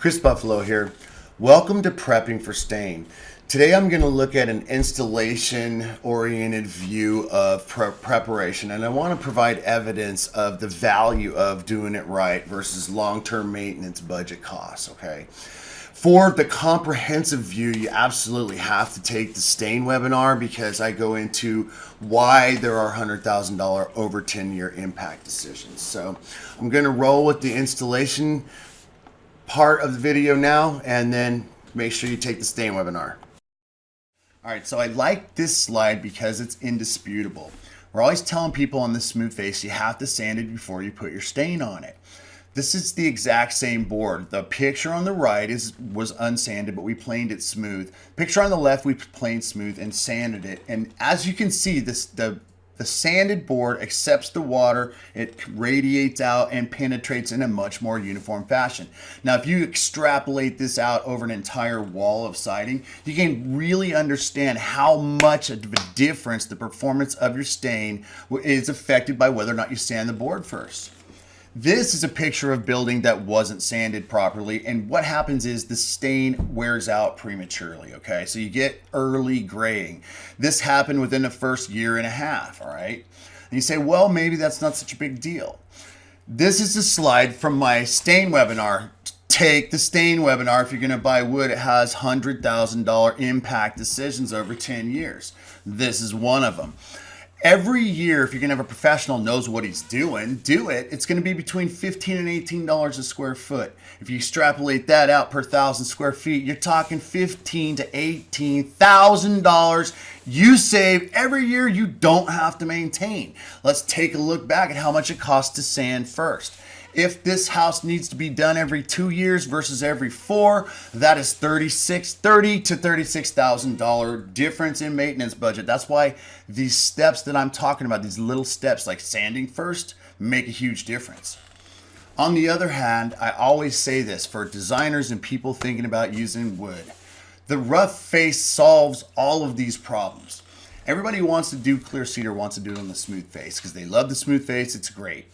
Chris Buffalo here. Welcome to Prepping for Stain. Today I'm going to look at an installation-oriented view of preparation, and I want to provide evidence of the value of doing it right versus long-term maintenance budget costs, okay? For the comprehensive view, you absolutely have to take the stain webinar because I go into why there are $100,000 over 10-year impact decisions. So I'm going to roll with the installation part of the video now, and then make sure you take the stain webinar. All right, so I like this slide because it's indisputable. We're always telling people on the smooth face you have to sand it before you put your stain on it. This is the exact same board. The picture on the right was unsanded, but we planed it smooth. Picture on the left, we planed smooth and sanded it. And as you can see, the sanded board accepts the water, it radiates out and penetrates in a much more uniform fashion. Now, if you extrapolate this out over an entire wall of siding, you can really understand how much of a difference the performance of your stain is affected by whether or not you sand the board first. This is a picture of building that wasn't sanded properly, and what happens is the stain wears out prematurely, okay? So you get early graying. This happened within the first year and a half, all right? And you say, well, maybe that's not such a big deal. This is a slide from my stain webinar. Take the stain webinar. If you're gonna buy wood, it has $100,000 impact decisions over 10 years. This is one of them. Every year, if you're gonna have a professional knows what he's doing, do it. It's gonna be between $15 and $18 a square foot. If you extrapolate that out per 1,000 square feet, you're talking $15,000 to $18,000 you save every year you don't have to maintain. Let's take a look back at how much it costs to sand first. If this house needs to be done every 2 years versus every 4, that is $30,000 to $36,000 difference in maintenance budget. That's why these steps that I'm talking about, these little steps like sanding first, make a huge difference. On the other hand, I always say this for designers and people thinking about using wood. The rough face solves all of these problems. Everybody wants to do clear cedar, wants to do it on the smooth face because they love the smooth face, it's great.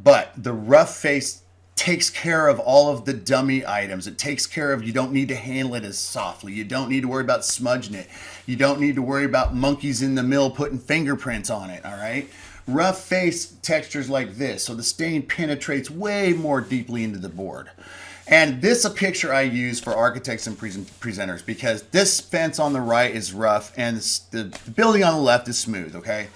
But the rough face takes care of all of the dummy items. It takes care of, you don't need to handle it as softly. You don't need to worry about smudging it. You don't need to worry about monkeys in the mill putting fingerprints on it, all right? Rough face textures like this, so the stain penetrates way more deeply into the board. And this is a picture I use for architects and presenters because this fence on the right is rough and the building on the left is smooth, okay?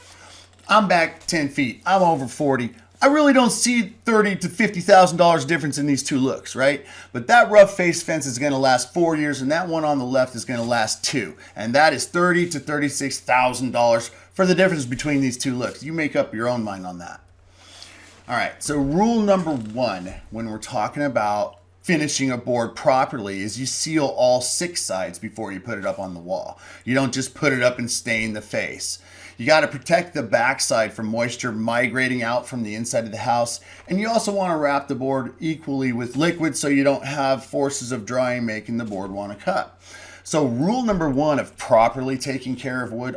I'm back 10 feet, I'm over 40. I really don't see $30,000 to $50,000 difference in these two looks, right? But that rough face fence is gonna last 4 years and that one on the left is gonna last 2. And that is $30,000 to $36,000 for the difference between these two looks. You make up your own mind on that. All right, so rule number 1 when we're talking about finishing a board properly is you seal all 6 sides before you put it up on the wall. You don't just put it up and stain the face. You got to protect the backside from moisture migrating out from the inside of the house. And you also want to wrap the board equally with liquid so you don't have forces of drying making the board want to cut. So rule number 1 of properly taking care of wood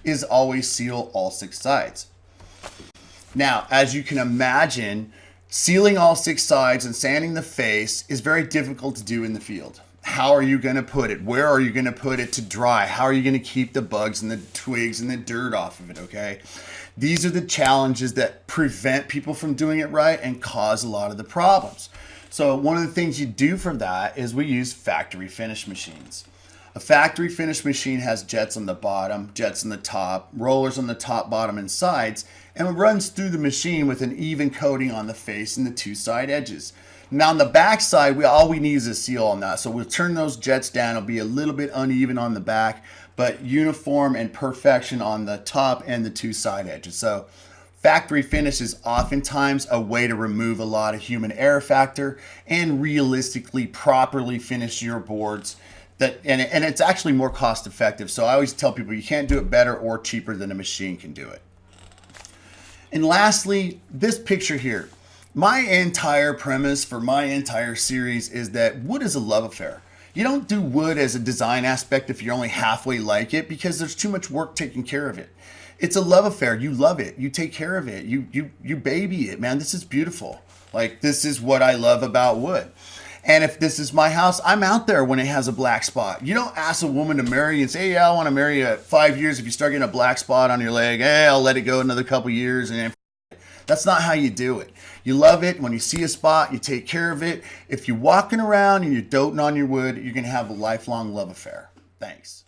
is always seal all 6 sides. Now, as you can imagine, sealing all 6 sides and sanding the face is very difficult to do in the field. How are you going to put it? Where are you going to put it to dry? How are you going to keep the bugs and the twigs and the dirt off of it, okay? These are the challenges that prevent people from doing it right and cause a lot of the problems. So one of the things you do for that is we use factory finish machines. A factory finish machine has jets on the bottom, jets on the top, rollers on the top, bottom, and sides, and it runs through the machine with an even coating on the face and the 2 side edges. Now on the back side, all we need is a seal on that. So we'll turn those jets down. It'll be a little bit uneven on the back, but uniform and perfection on the top and the 2 side edges. So factory finish is oftentimes a way to remove a lot of human error factor and realistically properly finish your boards. And it's actually more cost effective. So I always tell people you can't do it better or cheaper than a machine can do it. And lastly, this picture here. My entire premise for my entire series is that wood is a love affair. You don't do wood as a design aspect if you're only halfway like it because there's too much work taking care of it. It's a love affair. You love it. You take care of it. You baby it, man. This is beautiful. Like, this is what I love about wood. And if this is my house, I'm out there when it has a black spot. You don't ask a woman to marry you and say, yeah, I want to marry you at 5 years. If you start getting a black spot on your leg, hey, I'll let it go another couple years. And that's not how you do it. You love it. When you see a spot, you take care of it. If you're walking around and you're doting on your wood, you're going to have a lifelong love affair. Thanks.